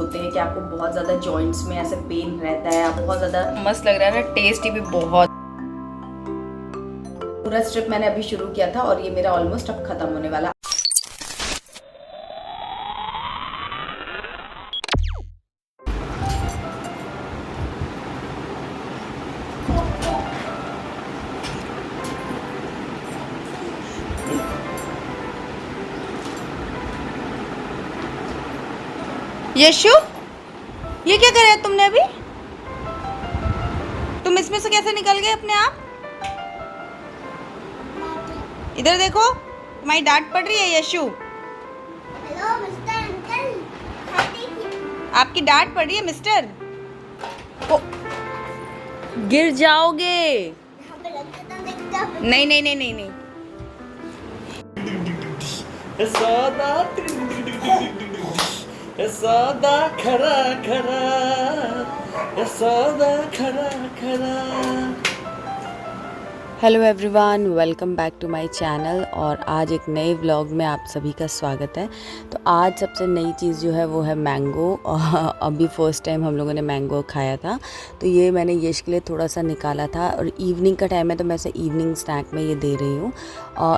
होते हैं कि आपको बहुत ज़्यादा जॉइंट्स में ऐसे पेन रहता है, आप बहुत ज़्यादा मस्त लग रहा है ना, टेस्टी भी बहुत। पूरा स्ट्रिप मैंने अभी शुरू किया था और ये मेरा ऑलमोस्ट अब खत्म होने वाला। यशु, ये क्या कराया तुमने अभी? तुम इसमें से कैसे निकल गए अपने आप? इधर देखो, तुम्हारी डांट पड़ रही है यशु। हेलो मिस्टर अंकल, आपकी डांट पड़ रही है मिस्टर। ओ, गिर जाओगे। यहाँ पे रखा था देखता। नहीं नहीं नहीं नहीं नहीं। यशोदा खरा खरा, यशोदा खरा खरा। Hello everyone, welcome back to my channel. और आज एक नए व्लॉग में आप सभी का स्वागत है। तो आज सबसे नई चीज़ जो है वो है मैंगो। अभी फर्स्ट टाइम हम लोगों ने मैंगो खाया था, तो ये मैंने यश के लिए थोड़ा सा निकाला था। और इवनिंग का टाइम है तो मैं उसे इवनिंग स्नैक में ये दे रही हूँ।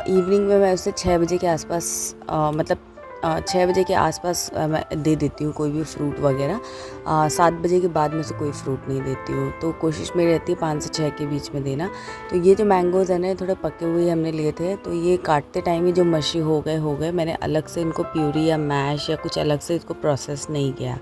इवनिंग में मैं उसे 6 बजे के आसपास मतलब 6 बजे के आसपास मैं दे देती हूँ कोई भी फ्रूट वगैरह। 7 बजे के बाद में से कोई फ्रूट नहीं देती हूँ, तो कोशिश मेरी रहती है 5 से 6 के बीच में देना। तो ये जो मैंगोज़ है ना, थोड़े पके हुए हमने लिए थे, तो ये काटते टाइम ही जो मशी हो गए। मैंने अलग से इनको प्यूरी या मैश या कुछ अलग से इसको प्रोसेस नहीं किया।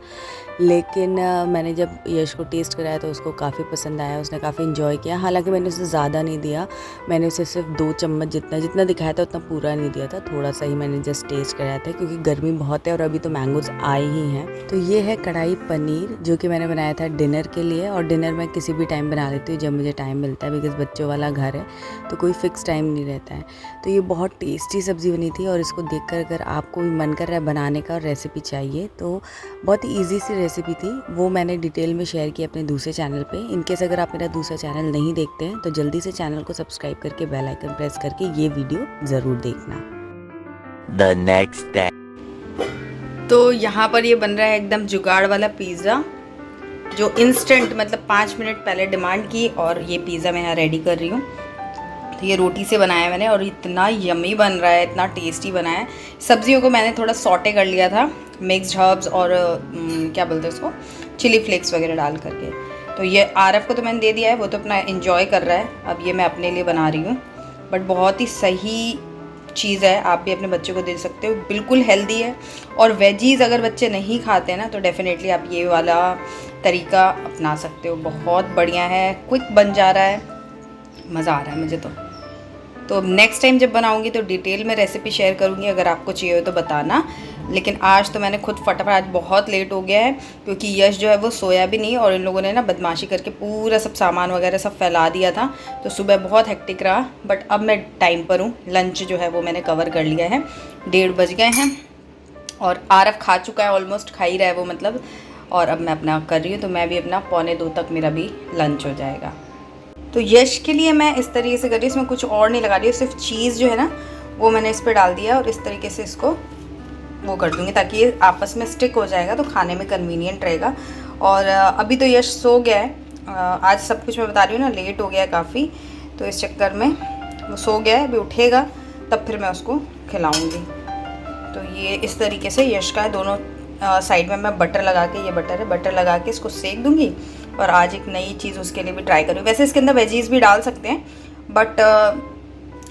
लेकिन मैंने जब यश को टेस्ट कराया तो उसको काफ़ी पसंद आया, उसने काफ़ी इन्जॉय किया। हालांकि मैंने उसे ज़्यादा नहीं दिया, मैंने उसे सिर्फ 2 चम्मच जितना दिखाया था उतना पूरा नहीं दिया था, थोड़ा सा ही मैंने जस्ट टेस्ट कराया था, क्योंकि गर्मी बहुत है और अभी तो मैंगोज़ आए ही हैं। तो ये है कढ़ाई पनीर, जो कि मैंने बनाया था डिनर के लिए। और डिनर मैं किसी भी टाइम बना लेती हूँ जब मुझे टाइम मिलता है, बिकॉज़ बच्चों वाला घर है तो कोई फ़िक्स टाइम नहीं रहता है। तो ये बहुत टेस्टी सब्ज़ी बनी थी, और इसको देखकर अगर आपको भी मन कर रहा है बनाने का और रेसिपी चाहिए तो बहुत ही ईजी सी रेसिपी थी। वो मैंने डिटेल में शेयर की अपने दूसरे चैनल पे। इनकेस अगर आप मेरा दूसरा चैनल नहीं देखते हैं तो जल्दी से चैनल को सब्सक्राइब करके बेल आइकन प्रेस करके ये वीडियो ज़रूर देखना। The next day. तो यहाँ पर ये बन रहा है एकदम जुगाड़ वाला पिज़्ज़ा, जो इंस्टेंट मतलब 5 मिनट पहले डिमांड की, और ये पिज़्ज़ा मैं यहाँ रेडी कर रही हूँ। तो ये रोटी से बनाया मैंने, और इतना यमी बन रहा है, इतना टेस्टी बना है। सब्जियों को मैंने थोड़ा सॉटे कर लिया था, मिक्स्ड हर्ब्स और क्या बोलते हैं उसको, चिली फ्लेक्स वगैरह डाल करके। तो ये आरफ को तो मैंने दे दिया है, वो तो अपना एंजॉय कर रहा है। अब ये मैं अपने लिए बना रही हूँ, बट बहुत ही सही चीज़ है, आप भी अपने बच्चों को दे सकते हो, बिल्कुल हेल्दी है। और वेजीज़ अगर बच्चे नहीं खाते हैं ना, तो डेफिनेटली आप ये वाला तरीका अपना सकते हो, बहुत बढ़िया है, क्विक बन जा रहा है, मज़ा आ रहा है मुझे तो नेक्स्ट टाइम जब बनाऊंगी तो डिटेल में रेसिपी शेयर करूंगी, अगर आपको चाहिए हो तो बताना। लेकिन आज तो मैंने खुद फटाफट, आज बहुत लेट हो गया है क्योंकि यश जो है वो सोया भी नहीं, और इन लोगों ने ना बदमाशी करके पूरा सब सामान वगैरह सब फैला दिया था, तो सुबह बहुत हेक्टिक रहा। बट अब मैं टाइम पर हूँ, लंच जो है वो मैंने कवर कर लिया है। 1:30 बज गए हैं और आरफ खा चुका है, ऑलमोस्ट खा ही रहा है वो मतलब। और अब मैं अपना कर रही हूँ, तो मैं भी अपना 1:45 तक मेरा भी लंच हो जाएगा। तो यश के लिए मैं इस तरीके से कर रही हूँ, इसमें कुछ और नहीं लगा रही हूँ, सिर्फ चीज़ जो है ना वो मैंने इस पर डाल दिया, और इस तरीके से इसको वो कर दूँगी ताकि ये आपस में स्टिक हो जाएगा, तो खाने में कन्वीनियंट रहेगा। और अभी तो यश सो गया है, आज सब कुछ मैं बता रही हूँ ना, लेट हो गया है काफ़ी, तो इस चक्कर में वो सो गया है। अभी उठेगा तब फिर मैं उसको खिलाऊँगी। तो ये इस तरीके से यश का है, दोनों साइड में मैं बटर लगा के, ये बटर है, बटर लगा के इसको सेक दूँगी। और आज एक नई चीज़ उसके लिए भी ट्राई करूँगी। वैसे इसके अंदर वेजीज़ भी डाल सकते हैं, बट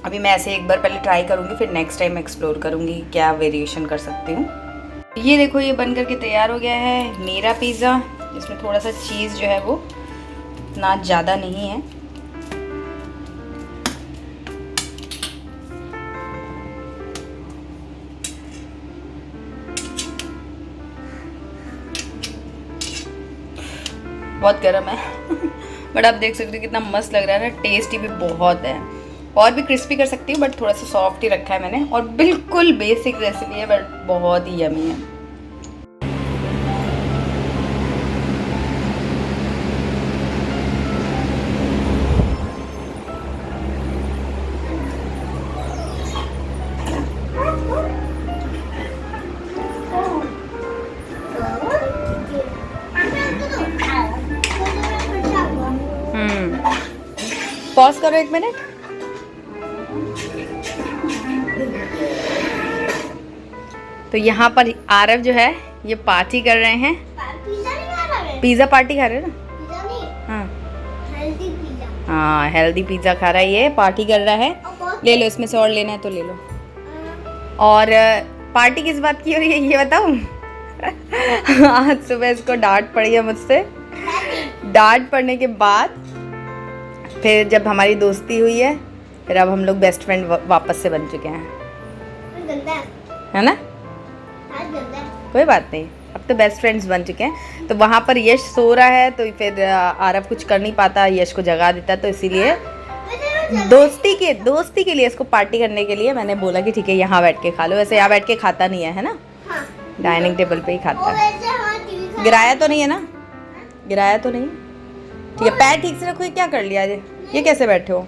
अभी मैं ऐसे एक बार पहले ट्राई करूँगी, फिर नेक्स्ट टाइम एक्सप्लोर करूँगी क्या वेरिएशन कर सकती हूँ। ये देखो, ये बन करके तैयार हो गया है मेरा पिज़्ज़ा, जिसमें थोड़ा सा चीज़ जो है वो ना ज़्यादा नहीं है। बहुत गर्म है बट आप देख सकते हो कितना मस्त लग रहा है ना, टेस्टी भी बहुत है। और भी क्रिस्पी कर सकती हूँ, बट थोड़ा सा सॉफ्ट ही रखा है मैंने, और बिल्कुल बेसिक रेसिपी है बट बहुत ही यमी है। पॉज करो 1 मिनट। तो यहाँ पर आरव जो है ये पार्टी कर रहे हैं। पिज्जा नहीं खा रहा है? पिज़्ज़ा पार्टी खा रहे हो ना? पिज्जा नहीं, हाँ हेल्दी पिज्जा। हाँ, हेल्दी पिज़्ज़ा खा रहा है, ये पार्टी कर रहा है। और बहुत ले लो, इसमें से और लेना है तो ले लो। और पार्टी किस बात की हो रही है ये बताऊँ? आज सुबह इसको डांट पड़ी है मुझसे। डांट पड़ने के बाद फिर जब हमारी दोस्ती हुई है, फिर अब हम लोग बेस्ट फ्रेंड वापस से बन चुके हैं, गंदा है ना? आज गंदा है। कोई बात नहीं, अब तो बेस्ट फ्रेंड्स बन चुके हैं। तो वहाँ पर यश सो रहा है, तो फिर आरव कुछ कर नहीं पाता, यश को जगा देता, तो इसीलिए दोस्ती के लिए इसको पार्टी करने के लिए मैंने बोला कि ठीक है यहाँ बैठ के खा लो। वैसे यहाँ बैठ के खाता नहीं है ना, हाँ। डाइनिंग टेबल पे ही खाता और है। वैसे हाँ टीवी खा गिराया तो नहीं है ना? गिराया तो नहीं? ठीक है, पैर ठीक से रखो। ये क्या कर लिया ये कैसे बैठे हो?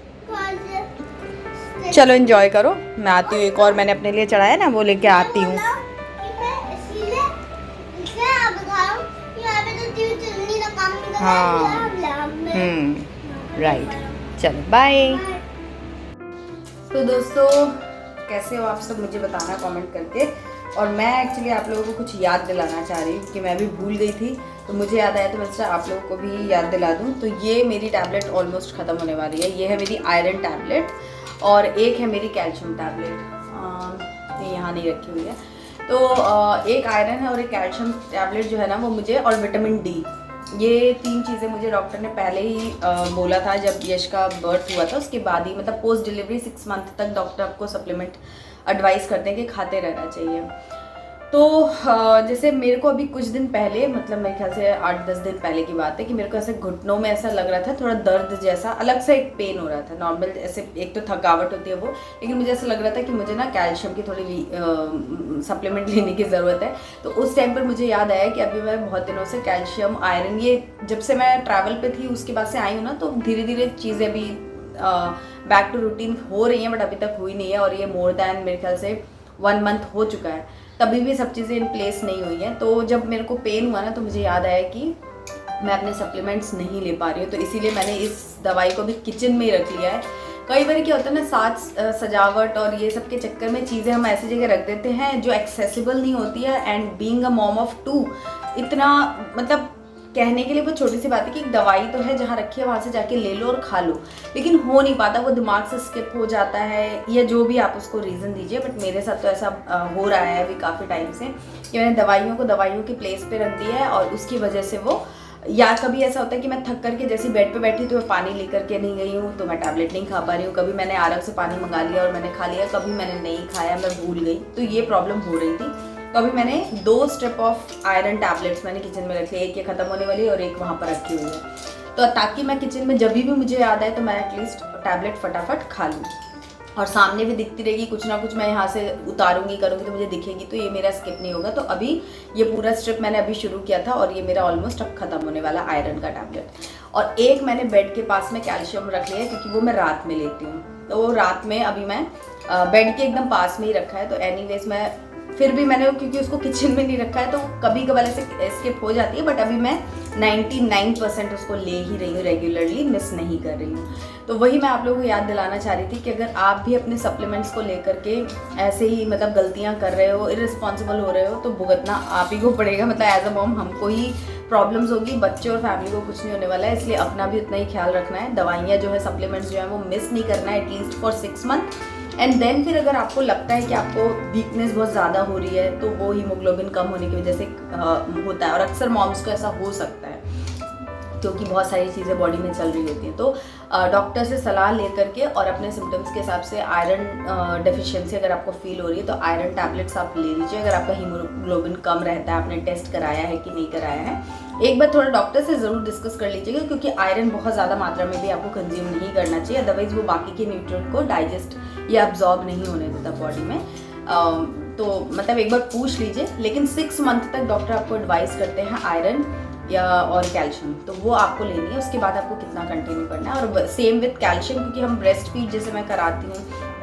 चलो एंजॉय करो, मैं आती हूँ। एक और मैंने अपने लिए चढ़ाया ना, वो लेके आती हूँ। हाँ। राइट, चलो बाय। तो दोस्तों कैसे हो आप सब, मुझे बताना कमेंट करके। और मैं एक्चुअली आप लोगों को कुछ याद दिलाना चाह रही हूँ कि मैं भी भूल गई थी, तो मुझे याद आया तो मैं सोचा आप लोगों को भी याद दिला दूँ। तो ये मेरी टैबलेट ऑलमोस्ट ख़त्म होने वाली है। ये है मेरी आयरन टैबलेट और एक है मेरी कैल्शियम टैबलेट, ये यहाँ नहीं रखी हुई है। तो एक आयरन है और एक कैल्शियम टैबलेट जो है ना वो मुझे, और विटामिन डी, ये 3 चीज़ें मुझे डॉक्टर ने पहले ही बोला था जब यश का बर्थ हुआ था, उसके बाद ही, मतलब पोस्ट डिलीवरी 6 मंथ तक डॉक्टर आपको सप्लीमेंट एडवाइस करते हैं कि खाते रहना चाहिए। तो जैसे मेरे को अभी कुछ दिन पहले, मतलब मेरे ख्याल से 8-10 दिन पहले की बात है कि मेरे को ऐसे घुटनों में ऐसा लग रहा था, थोड़ा दर्द जैसा, अलग से एक पेन हो रहा था। नॉर्मल ऐसे एक तो थकावट होती है वो, लेकिन मुझे ऐसा लग रहा था कि मुझे ना कैल्शियम की थोड़ी सप्लीमेंट लेने की ज़रूरत है। तो उस टाइम पर मुझे याद आया कि अभी मैं बहुत दिनों से कैल्शियम, आयरन, ये जब से मैं ट्रैवल पे थी उसके बाद से आई हूँ ना, तो धीरे धीरे चीज़ें अभी बैक टू रूटीन हो रही हैं, बट अभी तक हुई नहीं है। और ये मोर दैन मेरे ख्याल से 1 मंथ हो चुका है, तभी भी सब चीज़ें इन प्लेस नहीं हुई हैं। तो जब मेरे को पेन हुआ ना, तो मुझे याद आया कि मैं अपने सप्लीमेंट्स नहीं ले पा रही हूँ, तो इसीलिए मैंने इस दवाई को भी किचन में ही रख लिया है। कई बार क्या होता है ना, साज सजावट और ये सब के चक्कर में चीज़ें हम ऐसी जगह रख देते हैं जो एक्सेसिबल नहीं होती है। And being a mom of 2, इतना मतलब कहने के लिए बहुत छोटी सी बात है कि एक दवाई तो है, जहाँ रखी है वहाँ से जाके ले लो और खा लो, लेकिन हो नहीं पाता, वो दिमाग से स्किप हो जाता है, या जो भी आप उसको रीज़न दीजिए। बट मेरे साथ तो ऐसा हो रहा है अभी काफ़ी टाइम से कि मैंने दवाइयों को दवाइयों के प्लेस पे रख दिया है, और उसकी वजह से वो, या कभी ऐसा होता है कि मैं थक करके जैसे बेड पे बैठी तो मैं पानी लेकर के नहीं गई हूँ, तो मैं टैबलेट नहीं खा पा रही हूँ। कभी मैंने आरव से पानी मंगा लिया और मैंने खा लिया, कभी मैंने नहीं खाया, मैं भूल गई, तो ये प्रॉब्लम हो रही थी। तो अभी मैंने 2 स्ट्रिप ऑफ आयरन टैबलेट्स मैंने किचन में रखी है, एक ये ख़त्म होने वाली है और एक वहाँ पर रखी हुई है, तो ताकि मैं किचन में जब भी मुझे याद आए तो मैं एटलीस्ट टैबलेट फटाफट खा लूँ। और सामने भी दिखती रहेगी, कुछ ना कुछ मैं यहाँ से उतारूंगी करूँगी तो मुझे दिखेगी, तो ये मेरा स्किप नहीं होगा। तो अभी ये पूरा स्ट्रिप मैंने अभी शुरू किया था और ये मेरा ऑलमोस्ट अब खत्म होने वाला आयरन का टैबलेट। और एक मैंने बेड के पास में कैल्शियम रख लिया है, क्योंकि वो मैं रात में लेती हूँ, तो रात में अभी मैं बेड के एकदम पास में ही रखा है। तो एनीवेज मैं फिर भी मैंने, क्योंकि उसको किचन में नहीं रखा है तो कभी कभार ऐसे स्किप हो जाती है, बट अभी मैं 99% उसको ले ही रही हूँ, रेगुलरली मिस नहीं कर रही हूँ। तो वही मैं आप लोगों को याद दिलाना चाह रही थी कि अगर आप भी अपने सप्लीमेंट्स को लेकर के ऐसे ही मतलब गलतियाँ कर रहे हो, इररिस्पॉन्सिबल हो रहे हो, तो भुगतना आप ही को पड़ेगा। मतलब एज अ मॉम हमको ही प्रॉब्लम्स होगी, बच्चे और फैमिली को कुछ नहीं होने वाला है, इसलिए अपना भी उतना ही ख्याल रखना है। दवाइयाँ जो है, सप्लीमेंट्स जो है वो मिस नहीं करना है, at least for 6 month. And then फिर अगर आपको लगता है कि आपको वीकनेस बहुत ज़्यादा हो रही है, तो वो हीमोग्लोबिन कम होने की वजह से होता है, और अक्सर मॉम्स को ऐसा हो सकता है क्योंकि बहुत सारी चीज़ें बॉडी में चल रही होती हैं। तो डॉक्टर से सलाह लेकर के और अपने सिम्टम्स के हिसाब से आयरन डेफिशिएंसी अगर आपको फील हो रही है तो आयरन टैबलेट्स आप ले लीजिए। अगर आपका हीमोग्लोबिन कम रहता है, आपने टेस्ट कराया है कि नहीं कराया है, एक बार थोड़ा डॉक्टर से ज़रूर डिस्कस कर लीजिएगा, क्योंकि आयरन बहुत ज़्यादा मात्रा में भी आपको कंज्यूम नहीं करना चाहिए, अदरवाइज़ वो बाकी के न्यूट्रिएंट को डाइजेस्ट या अब्जॉर्ब नहीं होने देता बॉडी में। तो मतलब एक बार पूछ लीजिए, लेकिन 6 मंथ तक डॉक्टर आपको एडवाइस करते हैं आयरन या और कैल्शियम, तो वो आपको लेनी है। उसके बाद आपको कितना कंटिन्यू करना है। और सेम विथ कैल्शियम, क्योंकि हम ब्रेस्ट फीड जैसे मैं कराती हूँ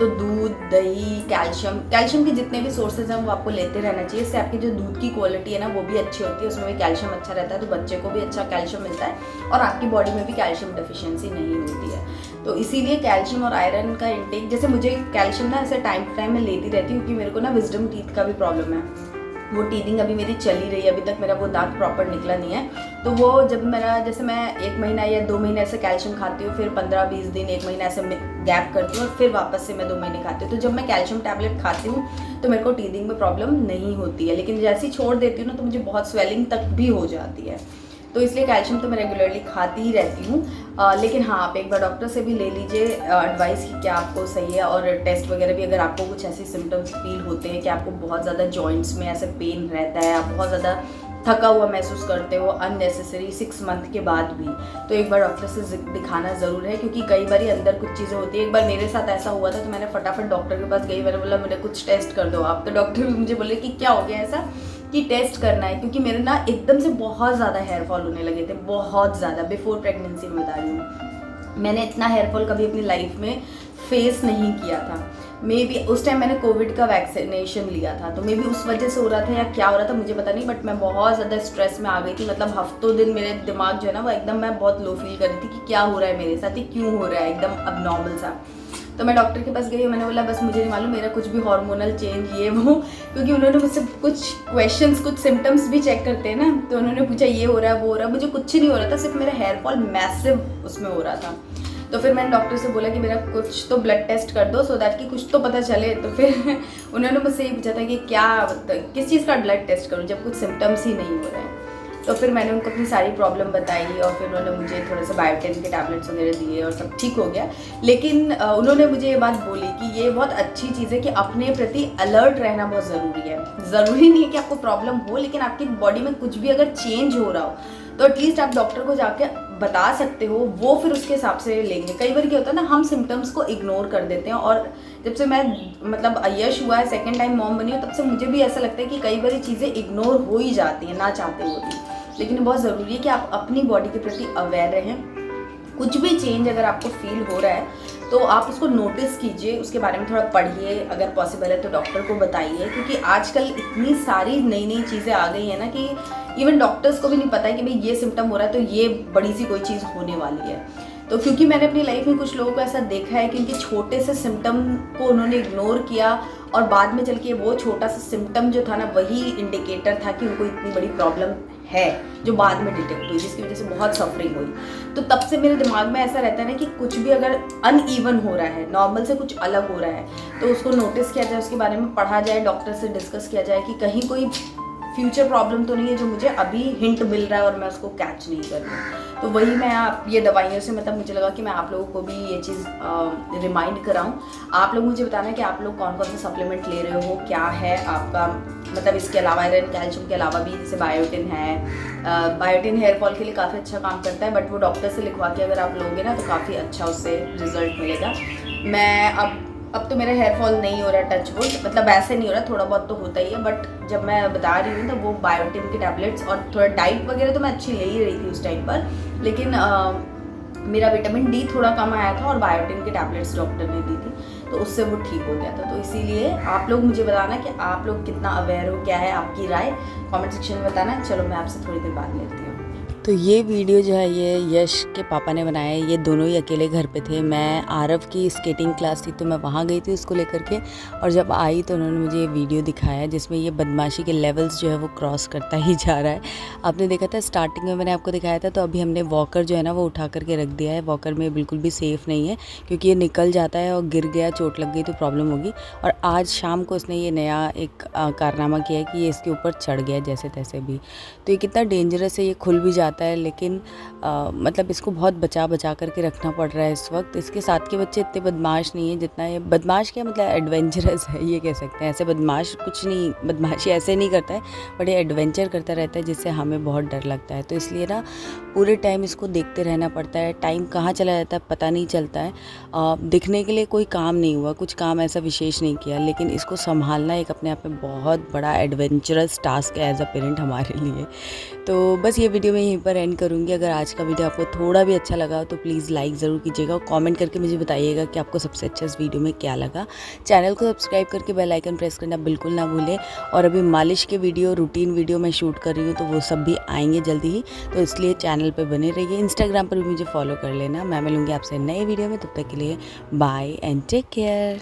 तो दूध, दही, कैल्शियम के जितने भी सोर्सेज हैं वो आपको लेते रहना चाहिए। इससे आपकी जो दूध की क्वालिटी है ना वो भी अच्छी होती है, उसमें भी कैल्शियम अच्छा रहता है, तो बच्चे को भी अच्छा कैल्शियम मिलता है और आपकी बॉडी में भी कैल्शियम डेफिशिएंसी नहीं होती है। तो इसीलिए कैल्शियम और आयरन का इंटेक, जैसे मुझे कैल्शियम ना ऐसे टाइम टू टाइम में लेती रहती हूँ, क्योंकि मेरे को ना विजडम टीथ का भी प्रॉब्लम है। वो टीथिंग अभी मेरी चली रही है, अभी तक मेरा वो दांत प्रॉपर निकला नहीं है। तो वो जब मेरा, जैसे मैं 1 महीना या 2 महीने ऐसे कैल्शियम खाती हूँ, फिर 15-20 दिन 1 महीना ऐसे गैप करती हूँ और फिर वापस से मैं 2 महीने खाती हूँ। तो जब मैं कैल्शियम टैबलेट खाती हूँ तो मेरे को टीथिंग में प्रॉब्लम नहीं होती है, लेकिन जैसे ही छोड़ देती हूँ ना तो मुझे बहुत स्वेलिंग तक भी हो जाती है। तो इसलिए कैल्शियम तो मैं रेगुलरली खाती ही रहती हूँ। लेकिन हाँ, आप एक बार डॉक्टर से भी ले लीजिए एडवाइस कि क्या आपको सही है, और टेस्ट वगैरह भी। अगर आपको कुछ ऐसे सिम्टम्स फील होते हैं कि आपको बहुत ज़्यादा जॉइंट्स में ऐसे पेन रहता है, आप बहुत ज़्यादा थका हुआ महसूस करते हो अननेसेसरी 6 मंथ के बाद भी, तो एक बार डॉक्टर से दिखाना ज़रूर है, क्योंकि कई बार अंदर कुछ चीज़ें होती है। एक बार मेरे साथ ऐसा हुआ था तो मैंने फटाफट डॉक्टर के पास गई, मैंने बोला मुझे कुछ टेस्ट कर दो आप। तो डॉक्टर भी मुझे बोले कि क्या हो गया ऐसा कि टेस्ट करना है, क्योंकि मेरे ना एकदम से बहुत ज़्यादा हेयर फॉल होने लगे थे, बहुत ज़्यादा। बिफोर प्रेगनेंसी में बता रही हूँ, मैंने इतना हेयर फॉल कभी अपनी लाइफ में फेस नहीं किया था। मे बी उस टाइम मैंने कोविड का वैक्सीनेशन लिया था, तो मे बी उस वजह से हो रहा था या क्या हो रहा था मुझे पता नहीं, बट मैं बहुत ज़्यादा स्ट्रेस में आ गई थी। मतलब हफ्तों दिन मेरे दिमाग जो है ना वो एकदम, मैं बहुत लो फील कर रही थी कि क्या हो रहा है मेरे साथ, ये क्यों हो रहा है, एकदम अबनॉर्मल सा। तो मैं डॉक्टर के पास गई, मैंने बोला बस मुझे नहीं मालूम मेरा कुछ भी हार्मोनल चेंज ये वो, क्योंकि उन्होंने मुझसे कुछ क्वेश्चंस, कुछ सिम्टम्स भी चेक करते हैं ना, तो उन्होंने पूछा ये हो रहा है वो हो रहा है। मुझे कुछ नहीं हो रहा था, सिर्फ मेरा हेयर फॉल मैसिव उसमें हो रहा था। तो फिर मैंने डॉक्टर से बोला कि मेरा कुछ तो ब्लड टेस्ट कर दो, सो दैट कि कुछ तो पता चले। तो फिर उन्होंने मुझसे ये पूछा था कि क्या, किस चीज़ का ब्लड टेस्ट करूँ जब कुछ सिम्टम्स ही नहीं हो रहे हैं। तो फिर मैंने उनको अपनी सारी प्रॉब्लम बताई और फिर उन्होंने मुझे थोड़े से बायोटिन के टैबलेट्स वगैरह दिए और सब ठीक हो गया। लेकिन उन्होंने मुझे ये बात बोली कि ये बहुत अच्छी चीज़ है कि अपने प्रति अलर्ट रहना बहुत ज़रूरी है। ज़रूरी नहीं है कि आपको प्रॉब्लम हो, लेकिन आपकी बॉडी में कुछ भी अगर चेंज हो रहा हो तो एटलीस्ट आप डॉक्टर को जाके बता सकते हो, वो फिर उसके हिसाब से लेंगे। कई बार क्या होता है ना, हम सिम्टम्स को इग्नोर कर देते हैं। और जब से मैं मतलब यश हुआ है, सेकेंड टाइम मॉम बनी हूँ, तब से मुझे भी ऐसा लगता है कि कई बार चीज़ें इग्नोर हो ही जाती हैं ना चाहते हुए भी। लेकिन बहुत ज़रूरी है कि आप अपनी बॉडी के प्रति अवेयर रहें। कुछ भी चेंज अगर आपको फील हो रहा है तो आप उसको नोटिस कीजिए, उसके बारे में थोड़ा पढ़िए, अगर पॉसिबल है तो डॉक्टर को बताइए, क्योंकि आजकल इतनी सारी नई नई चीज़ें आ गई हैं ना कि इवन डॉक्टर्स को भी नहीं पता है कि भाई ये सिम्टम हो रहा है तो ये बड़ी सी कोई चीज़ होने वाली है। तो क्योंकि मैंने अपनी लाइफ में कुछ लोगों को ऐसा देखा है कि उनके छोटे से सिम्टम को उन्होंने इग्नोर किया और बाद में चल के वो छोटा सा सिम्टम जो था ना वही इंडिकेटर था कि उनको इतनी बड़ी प्रॉब्लम है जो बाद में डिटेक्ट हुई, जिसकी वजह से बहुत सफरिंग हुई। तो तब से मेरे दिमाग में ऐसा रहता है ना कि कुछ भी अगर अनइवन हो रहा है, नॉर्मल से कुछ अलग हो रहा है, तो उसको नोटिस किया जाए, उसके बारे में पढ़ा जाए, डॉक्टर से डिस्कस किया जाए कि कहीं कोई फ्यूचर प्रॉब्लम तो नहीं है जो मुझे अभी हिंट मिल रहा है और मैं उसको कैच नहीं कर रही हूँ। तो वही मैं आप ये दवाइयों से मतलब मुझे लगा कि मैं आप लोगों को भी ये चीज़ रिमाइंड कराऊँ। आप लोग मुझे बताना कि आप लोग कौन कौन सा सप्लीमेंट ले रहे हो, क्या है आपका, मतलब इसके अलावा आयरन कैल्शियम के अलावा भी जैसे बायोटिन है। बायोटिन हेयर फॉल के लिए काफ़ी अच्छा काम करता है, बट वो डॉक्टर से लिखवा के अगर आप लोगे ना तो काफ़ी अच्छा उससे रिजल्ट मिलेगा। मैं अब तो मेरा हेयर फॉल नहीं हो रहा, टच वुड, मतलब ऐसे नहीं हो रहा, थोड़ा बहुत तो होता ही है, बट जब मैं बता रही हूँ तो वो बायोटिन के टैबलेट्स और थोड़ा डाइट वगैरह तो मैं अच्छी ले ही रही थी उस टाइम पर, लेकिन मेरा विटामिन डी थोड़ा कम आया था और बायोटिन के टैबलेट्स डॉक्टर ने दी थी तो उससे वो ठीक हो गया था। तो इसीलिए आप लोग मुझे बताना कि आप लोग कितना अवेयर हो, क्या है आपकी राय, कमेंट सेक्शन में बताना। चलो मैं आपसे थोड़ी देर बाद मिलती हूँ। तो ये वीडियो जो है ये यश के पापा ने बनाया है। ये दोनों ही अकेले घर पे थे। मैं आरव की स्केटिंग क्लास थी तो मैं वहाँ गई थी उसको लेकर के, और जब आई तो उन्होंने मुझे ये वीडियो दिखाया जिसमें ये बदमाशी के लेवल्स जो है वो क्रॉस करता ही जा रहा है। आपने देखा था स्टार्टिंग में मैंने आपको दिखाया था, तो अभी हमने वॉकर जो है ना वो उठा करके रख दिया है। वॉकर में बिल्कुल भी सेफ़ नहीं है क्योंकि ये निकल जाता है और गिर गया, चोट लग गई तो प्रॉब्लम होगी। और आज शाम को उसने ये नया एक कारनामा किया है कि ये इसके ऊपर चढ़ गया जैसे तैसे भी। तो ये कितना डेंजरस है, ये खुल भी जाता है, लेकिन मतलब इसको बहुत बचा करके रखना पड़ रहा है इस वक्त। इसके साथ के बच्चे इतने बदमाश नहीं है जितना ये बदमाश, क्या मतलब एडवेंचरस है ये कह सकते हैं। ऐसे बदमाश कुछ नहीं, बदमाशी ऐसे नहीं करता है, बट ये एडवेंचर करता रहता है जिससे हमें बहुत डर लगता है। तो इसलिए ना पूरे टाइम इसको देखते रहना पड़ता है। टाइम कहाँ चला जाता है पता नहीं चलता है। दिखने के लिए कोई काम नहीं हुआ, कुछ काम ऐसा विशेष नहीं किया, लेकिन इसको संभालना एक अपने आप में बहुत बड़ा एडवेंचरस टास्क है एज अ पेरेंट हमारे लिए। तो बस ये वीडियो मैं यहीं पर एंड करूँगी। अगर आज का वीडियो आपको थोड़ा भी अच्छा लगा तो प्लीज़ लाइक ज़रूर कीजिएगा और कमेंट करके मुझे बताइएगा कि आपको सबसे अच्छा इस वीडियो में क्या लगा। चैनल को सब्सक्राइब करके बेल आइकन प्रेस करना बिल्कुल ना भूलें। और अभी मालिश के वीडियो, रूटीन वीडियो मैं शूट कर रही हूँ, तो वो सब भी आएंगे जल्दी ही, तो इसलिए चैनल पर बने रहिए। इंस्टाग्राम पर भी मुझे फॉलो कर लेना। मैं मिलूँगी आपसे नए वीडियो में, तब तक के लिए बाय एंड टेक केयर।